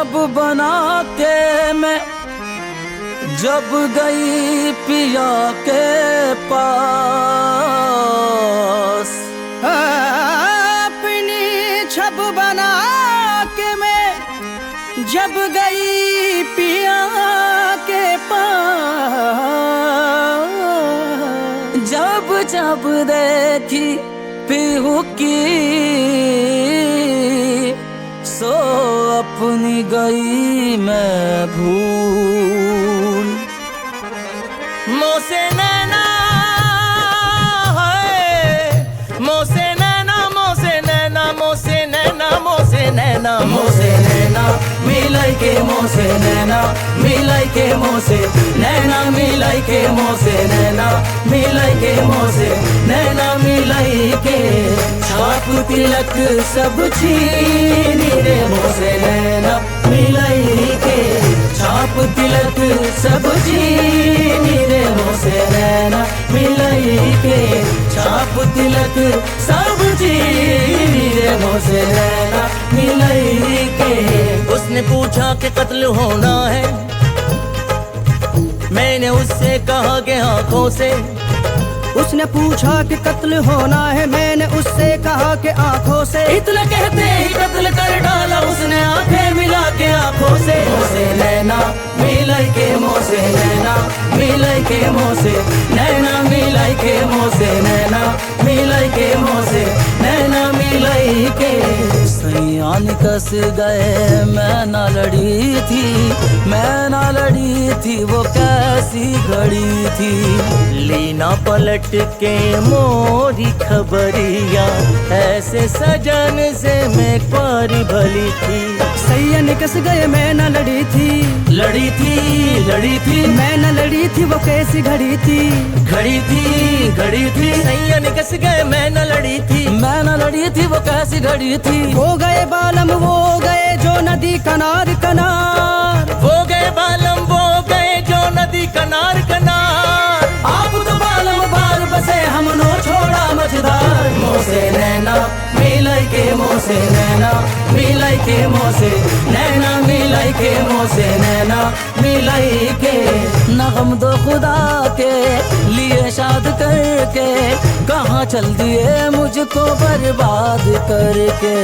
छब बना के मैं जब गई पिया के पास, अपनी छब बना के मैं जब गई पिया के पास, जब जब देखी पीहू की सो अपनी गई मैं भूल। मोसे नैना है, मोसे नैना, मोसे नैना, मोसे नैना, मोसे नैना, मोसे नैना मिलाई के मोसे नैना, मिलाई के मोसे नैना, मिलाई के मोसे नैना, मिलाई के मोसे नैना, मिलाई के छाप तिलक सब छीनी रे मोसे नैना, मिलाई के छाप तिलक सब छीनी रे मोसे नैना, मिलाई के छाप तिलक सब छीनी रे मोसे नैना, मिलाई के। उसने पूछा कि कत्ल होना है, मैंने उससे कहा कि आंखों से। उसने पूछा कि कत्ल होना है, मैंने उससे कहा कि आंखों से। इतना कहते ही कत्ल कर डाला उसने आंखें मिला के आंखों से। मोसे नैना मिलाई के मोसे नैना, मिलाई के मोसे नैना, मिलाई के मोसे नैना, मिलाई के मोसे नैना, मिलाई के। सैयान कस गए मैं ना लड़ी थी, मैं ना लड़ी थी, वो कैसी घड़ी थी। लीना पलट के मोरी खबरिया, ऐसे सजन से मैं पारी भली थी। सैया निकस गए मैं न लड़ी थी, लड़ी थी, लड़ी थी, मैं न लड़ी थी, वो कैसी घड़ी थी, घड़ी थी, घड़ी थी। सैया निकस गए मैं न लड़ी थी, मैं न लड़ी थी, वो कैसी घड़ी थी। वो गए बालम वो गए जो नदी कनार कनार, वो गए बालम वो गए जो नदी कनार कनार। आप तो बालम बार बसे हमनो छोड़ा मझदार। मोसे नैना मिलाई के मोसे नैना, मिलाई के मोसे नैना, मिलाई के मोसे नैना, मिलाई के। नगम दो खुदा के लिए शाद करके, कहाँ चल दिए मुझको बर्बाद करके।